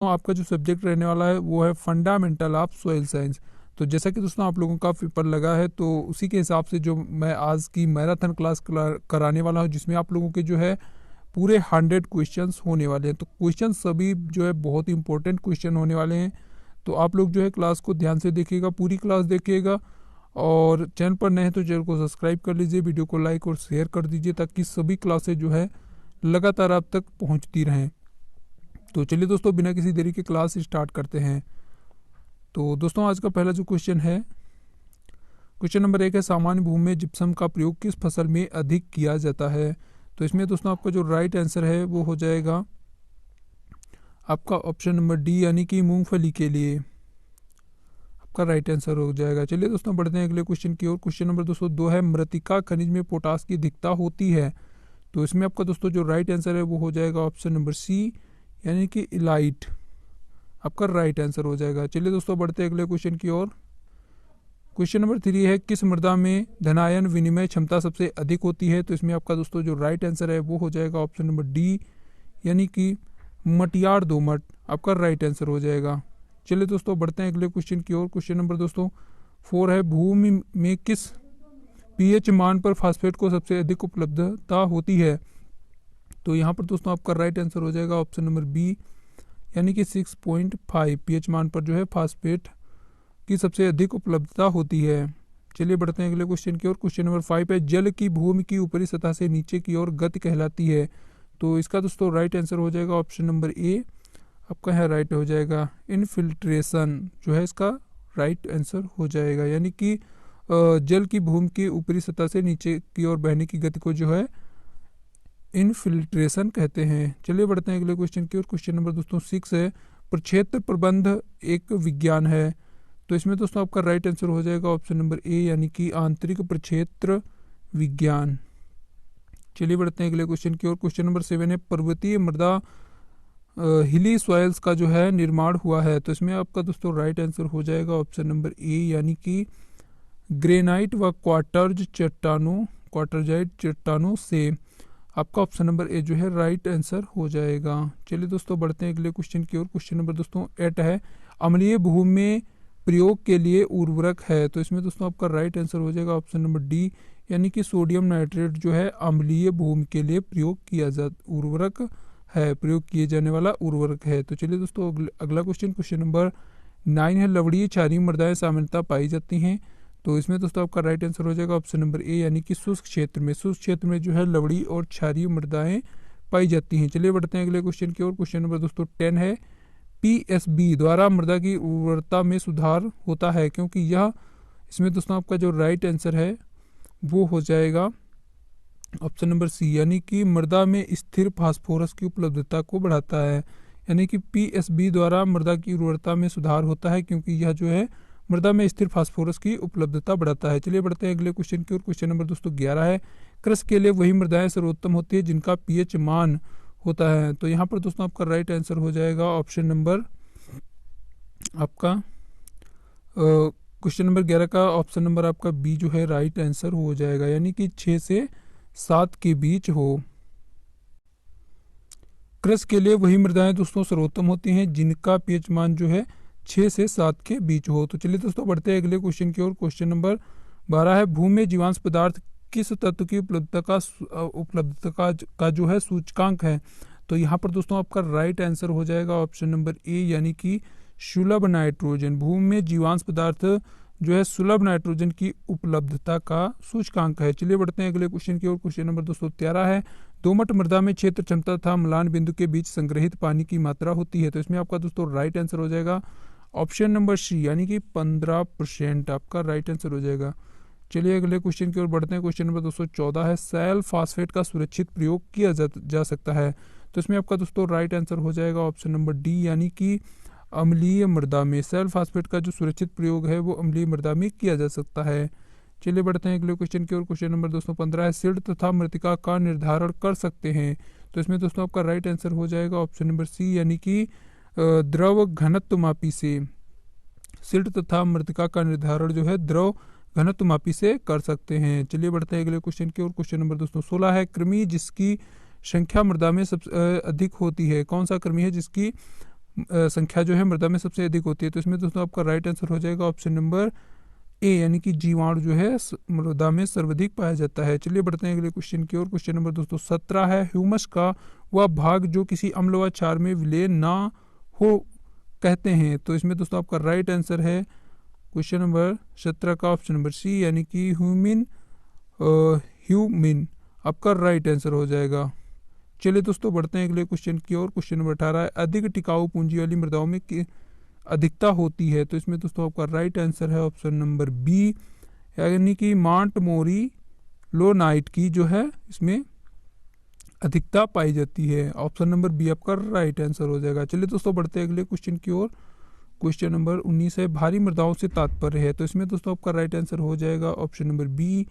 तो आपका जो सब्जेक्ट रहने वाला है वो है फंडामेंटल ऑफ सॉइल साइंस। तो जैसा कि दोस्तों आप लोगों का पेपर लगा है, तो उसी के हिसाब से जो मैं आज की मैराथन क्लास कराने वाला हूँ, जिसमें आप लोगों के जो है पूरे 100 क्वेश्चंस होने वाले हैं। तो क्वेश्चन सभी जो है बहुत ही इंपॉर्टेंट क्वेश्चन होने वाले हैं। तो आप लोग जो है क्लास को ध्यान से देखिएगा, पूरी क्लास देखिएगा, और चैनल पर नए हैं तो चैनल को सब्सक्राइब कर लीजिए, वीडियो को लाइक और शेयर कर दीजिए ताकि सभी क्लासेज जो है लगातार आप तक पहुँचती रहें। तो चलिए दोस्तों, बिना किसी देरी के क्लास स्टार्ट करते हैं। तो दोस्तों आज का पहला जो क्वेश्चन है, क्वेश्चन नंबर 1 है, सामान्य भूमि में जिप्सम का प्रयोग किस फसल में अधिक किया जाता है। तो इसमें दोस्तों आपका जो राइट आंसर है वो हो जाएगा आपका ऑप्शन नंबर डी, यानी कि मूंगफली के लिए आपका राइट आंसर हो जाएगा। चलिए दोस्तों बढ़ते हैं अगले क्वेश्चन की ओर। क्वेश्चन नंबर दोस्तों 2 है, मृत्तिका खनिज में पोटास की अधिकता होती है। तो इसमें आपका दोस्तों जो राइट आंसर है वो हो जाएगा ऑप्शन नंबर सी, यानी कि इलाइट आपका राइट आंसर हो जाएगा। चलिए दोस्तों बढ़ते हैं अगले क्वेश्चन की ओर। क्वेश्चन नंबर 3 है, किस मृदा में धनायन विनिमय क्षमता सबसे अधिक होती है। तो इसमें आपका दोस्तों जो राइट आंसर है वो हो जाएगा ऑप्शन नंबर डी, यानी कि मटियार दोमट आपका राइट आंसर हो जाएगा। चलिए दोस्तों बढ़ते हैं अगले क्वेश्चन की ओर। क्वेश्चन नंबर दोस्तों 4 है, भूमि में किस पीएच मान पर फास्फेट को सबसे अधिक उपलब्धता होती है। तो यहाँ पर दोस्तों आपका राइट आंसर हो जाएगा ऑप्शन नंबर बी, यानी कि 6.5 पीएच मान पर जो है फास्फेट की सबसे अधिक उपलब्धता होती है। चलिए बढ़ते हैं अगले क्वेश्चन की ओर। क्वेश्चन नंबर 5 है, जल की भूमि की ऊपरी सतह से नीचे की ओर गति कहलाती है। तो इसका दोस्तों राइट आंसर हो जाएगा ऑप्शन नंबर ए, आपका है राइट हो जाएगा इनफिल्ट्रेशन, जो है इसका राइट आंसर हो जाएगा। यानी कि जल की भूमि की ऊपरी सतह से नीचे की ओर बहने की गति को जो है इनफिल्ट्रेशन कहते हैं। चलिए बढ़ते हैं अगले क्वेश्चन की ओर। क्वेश्चन नंबर दोस्तों 6 है, प्रक्षेत्र प्रबंध एक विज्ञान है। तो इसमें दोस्तों आपका राइट आंसर हो जाएगा ऑप्शन नंबर ए, यानी कि आंतरिक प्रक्षेत्र विज्ञान। चलिए बढ़ते हैं अगले क्वेश्चन की ओर। क्वेश्चन नंबर 7 है, पर्वतीय मृदा हिली सॉइल्स का जो है निर्माण हुआ है। तो इसमें आपका दोस्तों राइट आंसर हो जाएगा ऑप्शन नंबर ए, यानी कि ग्रेनाइट व क्वार्टरजाइट चट्टानों से आपका ऑप्शन नंबर ए जो है राइट आंसर हो जाएगा। चलिए दोस्तों बढ़ते हैं अगले क्वेश्चन की ओर। क्वेश्चन नंबर दोस्तों 8 है, अम्लीय भूमि में प्रयोग के लिए उर्वरक है। तो इसमें दोस्तों आपका राइट आंसर हो जाएगा ऑप्शन नंबर डी, यानी कि सोडियम नाइट्रेट जो है अम्लीय भूमि के लिए प्रयोग किए जाने वाला उर्वरक है। तो चलिए दोस्तों अगला क्वेश्चन, क्वेश्चन नंबर 9 है, लवणीय क्षारीय मृदाएं सामान्यतः पाई जाती हैं। तो इसमें दोस्तों आपका राइट आंसर हो जाएगा ऑप्शन नंबर ए, यानी कि शुष्क क्षेत्र में जो है लवणीय और क्षारीय मृदाएं पाई जाती हैं। चलिए बढ़ते हैं अगले क्वेश्चन की ओर। क्वेश्चन नंबर दोस्तों 10 है, पीएसबी द्वारा मृदा की उर्वरता में सुधार होता है, क्योंकि यह इसमें दोस्तों आपका जो राइट आंसर है वो हो जाएगा ऑप्शन नंबर सी, यानी कि मृदा में स्थिर फास्फोरस की उपलब्धता को बढ़ाता है। यानी कि पीएसबी द्वारा मृदा की उर्वरता में सुधार होता है, क्योंकि यह जो है मृदा में स्थिर फास्फोरस की उपलब्धता बढ़ाता है। चलिए बढ़ते हैं अगले क्वेश्चन की ओर। क्वेश्चन नंबर दोस्तों 11 है, कृषि के लिए वही मृदाएं सर्वोत्तम होती है जिनका पीएच मान होता है। तो यहाँ पर दोस्तों आपका राइट आंसर हो जाएगा ऑप्शन नंबर आपका क्वेश्चन नंबर 11 का ऑप्शन नंबर आपका बी जो है राइट आंसर हो जाएगा, यानी कि 6 से 7 के बीच हो। कृषि के लिए वही मृदाएं दोस्तों सर्वोत्तम होती हैं जिनका पीएच मान जो है 6 से 7 के बीच हो। तो चलिए दोस्तों बढ़ते हैं अगले क्वेश्चन की ओर। क्वेश्चन नंबर 12 है, भूमि में जीवांश पदार्थ किस तत्व की उपलब्धता का जो है सूचकांक है। तो यहाँ पर दोस्तों आपका राइट आंसर हो जाएगा ऑप्शन नंबर ए, यानी कि सुलभ नाइट्रोजन। भूमि में जीवांश पदार्थ जो है सुलभ नाइट्रोजन की उपलब्धता का सूचकांक है। चलिए बढ़ते हैं अगले क्वेश्चन की ओर। क्वेश्चन नंबर दोस्तों 13 है, दोमट मृदा में क्षेत्र क्षमता तथा म्लान बिंदु के बीच संग्रहित पानी की मात्रा होती है। तो इसमें आपका दोस्तों राइट आंसर हो जाएगा ऑप्शन नंबर सी, यानी कि 15% आपका राइट आंसर हो जाएगा। चलिए अगले क्वेश्चन की ओर बढ़ते हैं। क्वेश्चन नंबर दोस्तों 14 है, सेल फास्फेट का सुरक्षित प्रयोग किया जा सकता है। तो इसमें आपका दोस्तों राइट आंसर हो जाएगा ऑप्शन नंबर डी, यानी कि अम्लीय मृदा में सेल फास्फेट का जो सुरक्षित प्रयोग है वो अम्लीय मृदा में किया जा सकता है। चलिए बढ़ते हैं अगले क्वेश्चन की ओर। क्वेश्चन नंबर दोस्तों 15 है, सिल्ट तथा मृत्तिका का निर्धारण कर सकते हैं। तो इसमें दोस्तों आपका राइट आंसर हो जाएगा ऑप्शन नंबर सी, यानी कि द्रव घनत्व मापी से सिल्ट तथा मृत्तिका का निर्धारण जो है द्रव घनत्व मापी से कर सकते हैं। चलिए बढ़ते हैं अगले क्वेश्चन की ओर। क्वेश्चन नंबर दोस्तों 16 है, कृमि जिसकी संख्या मृदा में सबसे अधिक होती है। कौन सा कृमि है जिसकी संख्या जो है मृदा में सबसे अधिक होती है। तो इसमें दोस्तों आपका राइट आंसर हो जाएगा ऑप्शन नंबर ए, यानी कि जीवाणु जो है मृदा में सर्वाधिक पाया जाता है। चलिए बढ़ते हैं अगले क्वेश्चन की ओर। क्वेश्चन नंबर दोस्तों 17 है, ह्यूमस का वह भाग जो किसी अम्ल व क्षार में विलय ना हो कहते हैं। तो इसमें दोस्तों आपका राइट आंसर है क्वेश्चन नंबर 17 का ऑप्शन नंबर सी, यानी कि ह्यूमिन आपका राइट आंसर हो जाएगा। चलिए दोस्तों बढ़ते हैं अगले क्वेश्चन की ओर। क्वेश्चन नंबर 18 है, अधिक टिकाऊ पूंजी वाली मृदाओं में अधिकता होती है। तो इसमें दोस्तों आपका राइट आंसर है ऑप्शन नंबर बी, यानी कि मांटमोरी लोनाइट की जो है इसमें अधिकता पाई जाती है। ऑप्शन नंबर बी आपका राइट आंसर हो जाएगा। चलिए दोस्तों बढ़ते हैं अगले क्वेश्चन की ओर। क्वेश्चन नंबर 19 है, भारी मृदाओं से तात्पर्य है। तो इसमें दोस्तों आपका राइट आंसर हो जाएगा ऑप्शन नंबर बी,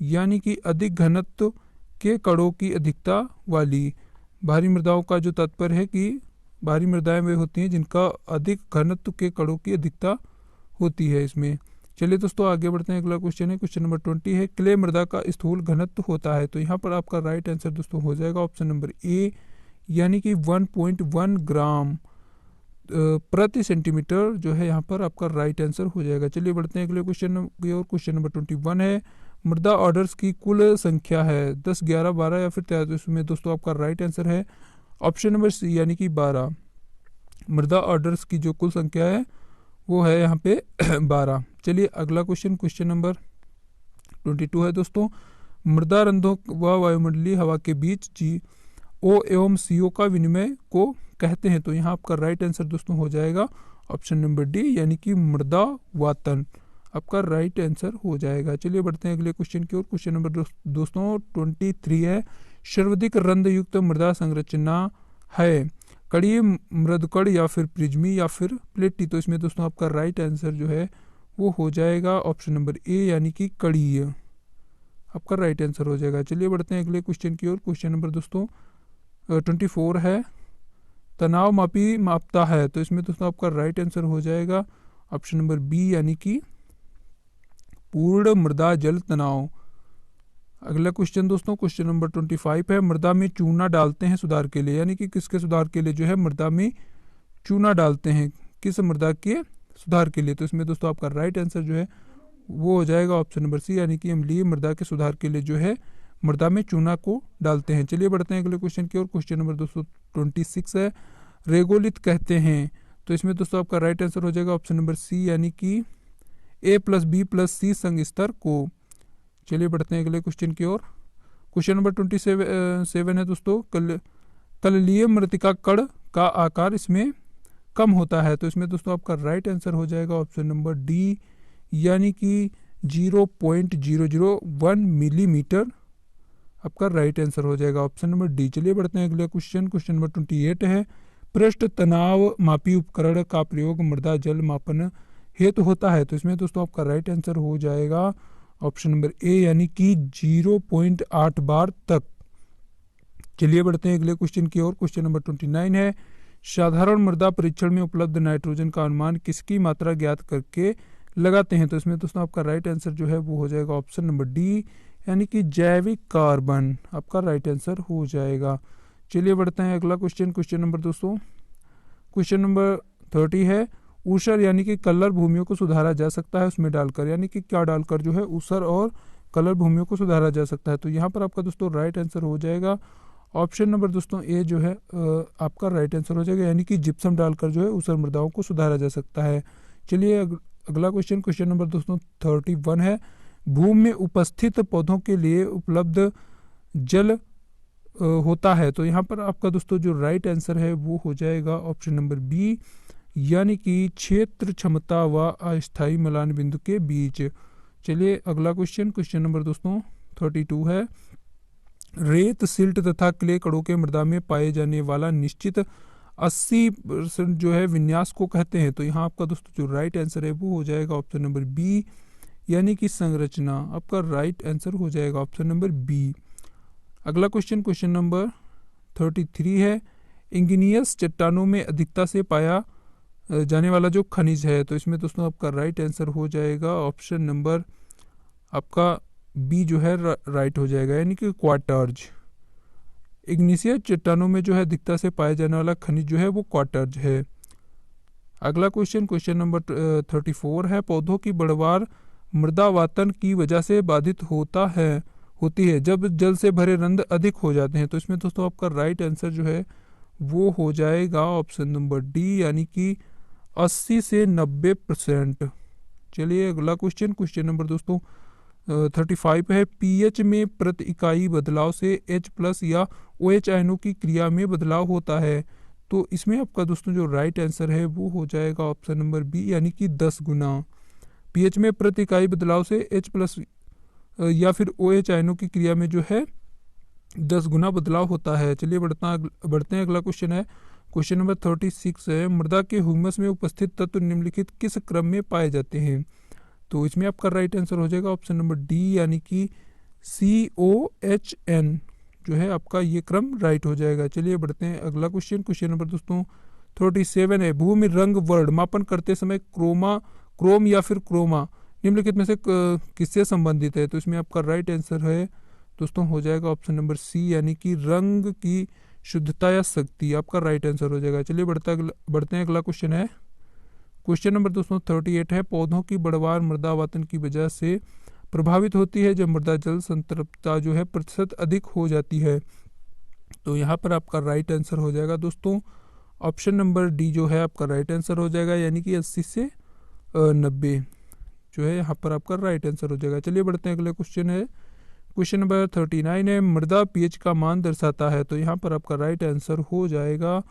यानी कि अधिक घनत्व के कणों की अधिकता वाली। भारी मृदाओं का जो तात्पर्य है कि भारी मृदाएं वे होती हैं जिनका अधिक घनत्व के कणों की अधिकता होती है इसमें। चलिए दोस्तों आगे बढ़ते हैं। अगला क्वेश्चन है क्वेश्चन नंबर 20 है, क्ले मृदा का स्थूल घनत्व होता है। तो यहाँ पर आपका राइट आंसर दोस्तों हो जाएगा ऑप्शन नंबर ए, यानी कि 1.1 ग्राम प्रति सेंटीमीटर जो है यहाँ पर आपका राइट आंसर हो जाएगा। चलिए बढ़ते हैं अगले क्वेश्चन की ओर। क्वेश्चन नंबर 21 है, मृदा ऑर्डर्स की कुल संख्या है 10, 11, 12 या फिर 13। तो इसमें दोस्तों आपका राइट आंसर है ऑप्शन नंबर सी, यानी कि 12। मृदा ऑर्डर्स की जो कुल संख्या है वो है यहाँ पे 12। चलिए अगला क्वेश्चन, क्वेश्चन नंबर 22 है दोस्तों, मृदा रंध्रों व वायुमंडलीय हवा के बीच GO एवं CO का विनिमय को कहते हैं। तो यहाँ आपका राइट आंसर दोस्तों हो जाएगा ऑप्शन नंबर डी, यानी कि मृदा वातन आपका राइट आंसर हो जाएगा। चलिए बढ़ते हैं अगले क्वेश्चन की ओर। क्वेश्चन नंबर दोस्तों 23 है, सर्वाधिक रंध्र युक्त मृदा संरचना है कणीय मृदकण या फिर प्रिज्मी या फिर प्लेटी। तो इसमें दोस्तों आपका राइट आंसर जो है वो हो जाएगा ऑप्शन नंबर ए, यानी कि कणीय आपका राइट आंसर हो जाएगा। चलिए बढ़ते हैं अगले क्वेश्चन की ओर। क्वेश्चन नंबर दोस्तों 24 है, तनाव मापी मापता है। तो इसमें दोस्तों आपका राइट आंसर हो जाएगा ऑप्शन नंबर बी, यानी कि पूर्ण मृदा जल तनाव। अगला क्वेश्चन दोस्तों क्वेश्चन नंबर 25 है, मृदा में चूना डालते हैं सुधार के लिए। यानी कि किसके सुधार के लिए जो है मृदा में चूना डालते हैं, किस मृदा के सुधार के लिए। तो इसमें दोस्तों आपका राइट आंसर जो है वो हो जाएगा ऑप्शन नंबर सी, यानी कि अम्लीय मृदा के सुधार के लिए जो है मृदा में चूना को डालते हैं। चलिए बढ़ते हैं अगले क्वेश्चन की ओर। क्वेश्चन नंबर 226 है, रेगोलित कहते हैं। तो इसमें दोस्तों आपका राइट आंसर हो जाएगा ऑप्शन नंबर सी, यानी कि A+B+C संग स्तर को। चलिए बढ़ते हैं अगले क्वेश्चन की ओर। क्वेश्चन नंबर 27 है दोस्तों, कललीय मृतिका कण का आकार इसमें कम होता है। तो इसमें दोस्तों आपका राइट आंसर हो जाएगा ऑप्शन नंबर डी, यानी कि 0.001 मिलीमीटर आपका राइट आंसर हो जाएगा ऑप्शन नंबर डी। चलिए बढ़ते हैं अगले क्वेश्चन। क्वेश्चन नंबर 28 है, पृष्ठ तनाव मापी उपकरण का प्रयोग मृदा जल मापन हेतु होता है। तो इसमें दोस्तों आपका राइट आंसर हो जाएगा ऑप्शन नंबर ए, यानी कि 0.8 बार तक। चलिए बढ़ते हैं अगले क्वेश्चन की ओर। क्वेश्चन नंबर 29 है, साधारण मृदा परीक्षण में उपलब्ध नाइट्रोजन का अनुमान किसकी मात्रा ज्ञात करके लगाते हैं। तो इसमें दोस्तों आपका राइट आंसर जो है वो हो जाएगा ऑप्शन नंबर डी, यानी कि जैविक कार्बन आपका राइट आंसर हो जाएगा। चलिए बढ़ते हैं अगला क्वेश्चन। क्वेश्चन नंबर दोस्तों क्वेश्चन नंबर 30 है, ऊसर यानी कि कलर भूमियों को सुधारा जा सकता है उसमें डालकर। यानी कि क्या डालकर जो है ऊसर और कलर भूमियों को सुधारा जा सकता है। तो यहाँ पर आपका दोस्तों राइट आंसर हो जाएगा ऑप्शन नंबर दोस्तों ए जो है आपका राइट आंसर हो जाएगा, यानी कि जिप्सम डालकर जो है ऊसर मृदाओं को सुधारा जा सकता है। चलिए अगला क्वेश्चन, क्वेश्चन नंबर दोस्तों 31 है, भूमि में उपस्थित पौधों के लिए उपलब्ध जल होता है। तो यहाँ पर आपका दोस्तों जो राइट आंसर है वो हो जाएगा ऑप्शन नंबर बी, यानी कि क्षेत्र क्षमता व अस्थायी मिलान बिंदु के बीच। चलिए अगला क्वेश्चन, क्वेश्चन नंबर दोस्तों 32 है, रेत, सिल्ट तथा क्ले कणों के मृदा में पाए जाने वाला निश्चित 80% जो है विन्यास को कहते हैं। तो यहाँ आपका दोस्तों जो राइट आंसर है वो हो जाएगा ऑप्शन नंबर बी, यानी कि संरचना आपका राइट आंसर हो जाएगा ऑप्शन नंबर बी। अगला क्वेश्चन, क्वेश्चन नंबर 33 है, इंगिनियस चट्टानों में अधिकता से पाया जाने वाला जो खनिज है। तो इसमें दोस्तों आपका राइट आंसर हो जाएगा ऑप्शन नंबर आपका बी जो है राइट हो जाएगा, यानी कि क्वार्टर्ज। इग्निशियस चट्टानों में जो है अधिकता से पाया जाने वाला खनिज जो है वो क्वार्टर्ज है। अगला क्वेश्चन नंबर 34 है, पौधों की बढ़वार मृदावातन की वजह से बाधित होती है जब जल से भरे रंध्र अधिक हो जाते हैं। तो इसमें दोस्तों आपका राइट आंसर जो है वो हो जाएगा ऑप्शन नंबर डी, यानी कि 80 से 90%। चलिए अगला क्वेश्चन नंबर दोस्तों 35 है, पीएच में प्रति इकाई बदलाव से H+ या OH आयनों की क्रिया में बदलाव होता है। तो इसमें आपका दोस्तों जो राइट आंसर है वो हो जाएगा ऑप्शन नंबर बी, यानी कि 10 गुना। पीएच में प्रति इकाई बदलाव से H+ या फिर OH आयनों की क्रिया में जो है 10 गुना बदलाव होता है। चलिए बढ़ते हैं। अगला क्वेश्चन है, क्वेश्चन नंबर 36 है, मृदा के ह्यूमस में उपस्थित तत्व निम्नलिखित किस क्रम में पाए जाते हैं। तो इसमें आपका राइट आंसर हो जाएगा ऑप्शन नंबर डी, यानी कि COHN जो है आपका ये क्रम राइट हो जाएगा। चलिए बढ़ते हैं अगला क्वेश्चन नंबर दोस्तों 37 है, भूमि रंग वर्ण मापन करते समय क्रोम या फिर क्रोमा निम्नलिखित में से किससे संबंधित है। तो इसमें आपका राइट आंसर है दोस्तों हो जाएगा ऑप्शन नंबर सी, यानी कि रंग की शुद्धता या शक्ति आपका राइट आंसर हो जाएगा। चलिए बढ़ते हैं। अगला क्वेश्चन है, क्वेश्चन नंबर दोस्तों 38 है, पौधों की बढ़वार मृदावातन की वजह से प्रभावित होती है जब मृदा जल संतृप्तता जो है प्रतिशत अधिक हो जाती है। तो यहाँ पर आपका राइट आंसर हो जाएगा दोस्तों ऑप्शन नंबर डी जो है आपका राइट आंसर हो जाएगा, यानी कि 80 से 90 जो है यहाँ पर आपका राइट आंसर हो जाएगा। चलिए बढ़ते हैं। अगले क्वेश्चन है, क्वेश्चन नंबर 39 है, मृदा पीएच का मान दर्शाता है। तो यहाँ पर आपका राइट आंसर हो जाएगा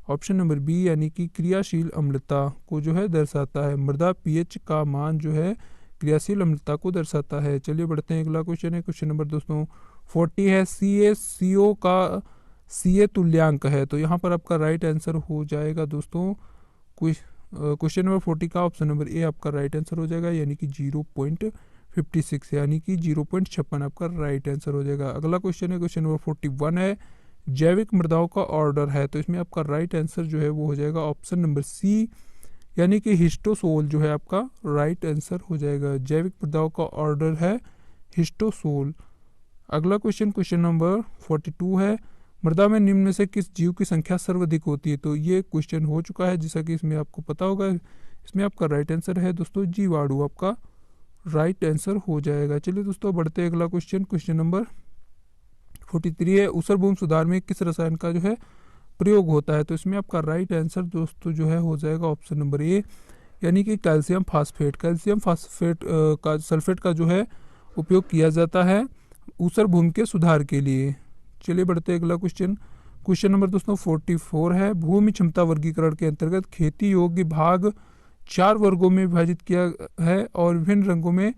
ऑप्शन नंबर बी, यानी कि क्रियाशील अम्लता को जो है दर्शाता है। मृदा पीएच का मान जो है क्रियाशील अम्लता को दर्शाता है। चलिए बढ़ते हैं। अगला क्वेश्चन है, क्वेश्चन नंबर दोस्तों 40 है, CaCO का Ca तुल्यांक है। तो यहाँ पर आपका राइट आंसर हो जाएगा दोस्तों क्वेश्चन नंबर 40 का ऑप्शन नंबर ए आपका राइट आंसर हो जाएगा, यानी कि 0.56, यानी कि 0.56 आपका राइट आंसर हो जाएगा। अगला क्वेश्चन है, क्वेश्चन नंबर 41 है, जैविक मृदाओं का ऑर्डर है। तो इसमें आपका राइट आंसर जो है वो हो जाएगा ऑप्शन नंबर सी, यानी कि हिस्टोसोल जो है आपका राइट आंसर हो जाएगा। जैविक मृदाओं का ऑर्डर है हिस्टोसोल। अगला क्वेश्चन नंबर 42 है, मृदा में निम्न में से किस जीव की संख्या सर्वाधिक होती है। तो ये क्वेश्चन हो चुका है, जैसा कि इसमें आपको पता होगा। इसमें आपका राइट आंसर है दोस्तों जीवाणु आपका राइट आंसर हो जाएगा। चलिए दोस्तों बढ़ते हैं। अगला क्वेश्चन नंबर 43 है, ऊसर भूमि सुधार में किस रसायन का जो है प्रयोग होता है। तो इसमें आपका राइट आंसर दोस्तों जो है हो जाएगा ऑप्शन नंबर ए, यानी कि कैल्शियम फास्फेट का सल्फेट का जो है उपयोग किया जाता है ऊसर भूमि के सुधार के लिए। चलिए बढ़ते हैं। अगला क्वेश्चन नंबर दोस्तों 44 है, भूमि क्षमता वर्गीकरण के अंतर्गत खेती योग्य भाग 4 वर्गों में विभाजित किया है और विभिन्न रंगों में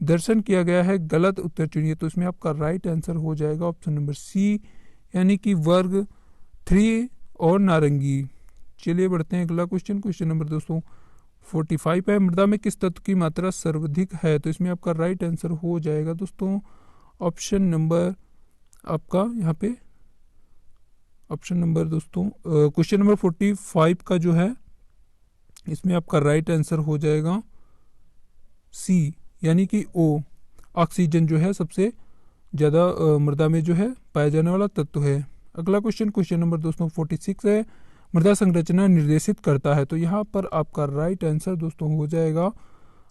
दर्शन किया गया है, गलत उत्तर चुनिए। तो इसमें आपका राइट आंसर हो जाएगा ऑप्शन नंबर सी, यानी कि वर्ग 3 और नारंगी। चलिए बढ़ते हैं। अगला क्वेश्चन नंबर दोस्तों 45 है, मृदा में किस तत्व की मात्रा सर्वाधिक है। तो इसमें आपका राइट आंसर हो जाएगा दोस्तों ऑप्शन नंबर आपका यहाँ पे ऑप्शन नंबर दोस्तों क्वेश्चन नंबर 45 का जो है इसमें आपका राइट आंसर हो जाएगा सी, यानी कि ओ, ऑक्सीजन जो है सबसे ज़्यादा मृदा में जो है पाया जाने वाला तत्व है। अगला क्वेश्चन नंबर दोस्तों 46 है, मृदा संरचना निर्देशित करता है। तो यहाँ पर आपका राइट आंसर दोस्तों हो जाएगा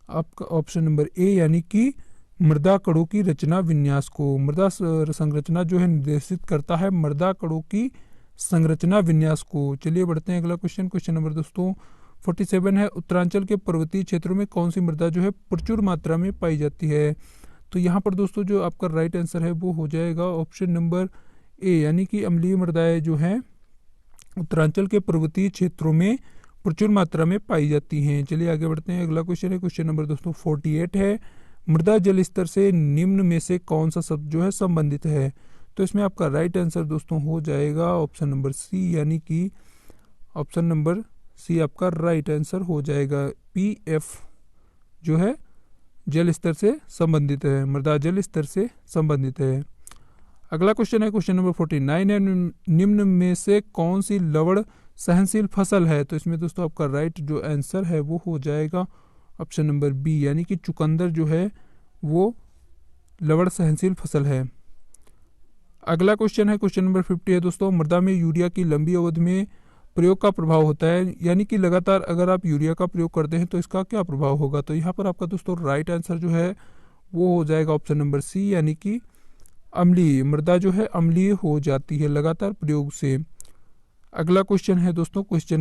आपका ऑप्शन नंबर ए, यानी कि मृदा कणों की रचना विन्यास को। मृदा संरचना जो है निर्देशित करता है मृदा कणों की संरचना विन्यास को। चलिए बढ़ते हैं। अगला क्वेश्चन नंबर दोस्तों 47 है, उत्तरांचल के पर्वतीय क्षेत्रों में कौन सी मृदा जो है प्रचुर मात्रा में पाई जाती है। तो यहाँ पर दोस्तों जो आपका राइट आंसर है वो हो जाएगा ऑप्शन नंबर ए, यानी कि अम्लीय मृदाएं जो हैं उत्तरांचल के पर्वतीय क्षेत्रों में प्रचुर मात्रा में पाई जाती हैं। चलिए आगे बढ़ते हैं। अगला क्वेश्चन है, क्वेश्चन नंबर दोस्तों 48 है, मृदा जल स्तर से निम्न में से कौन सा शब्द जो है संबंधित है। तो इसमें आपका राइट आंसर दोस्तों हो जाएगा ऑप्शन नंबर सी, यानी कि ऑप्शन नंबर सी आपका राइट आंसर हो जाएगा। PF जो है जल स्तर से संबंधित है, मृदा जल स्तर से संबंधित है। अगला क्वेश्चन है, क्वेश्चन नंबर 49 है, निम्न में से कौन सी लवण सहनशील फसल है। तो इसमें दोस्तों आपका राइट जो आंसर है वो हो जाएगा ऑप्शन नंबर बी, यानी कि चुकंदर जो है वो लवण सहनशील फसल है। अगला क्वेश्चन है, क्वेश्चन नंबर 50 है दोस्तों, मृदा में यूरिया की लंबी अवधि में प्रयोग का प्रभाव होता है, यानी कि लगातार अगर आप यूरिया का प्रयोग करते हैं तो इसका क्या प्रभाव होगा। तो यहाँ पर आपका दोस्तों राइट आंसर जो है वो हो जाएगा ऑप्शन नंबर सी, यानी कि अम्लीय। मृदा जो है अम्लीय हो जाती है लगातार प्रयोग से। अगला क्वेश्चन है दोस्तों, क्वेश्चन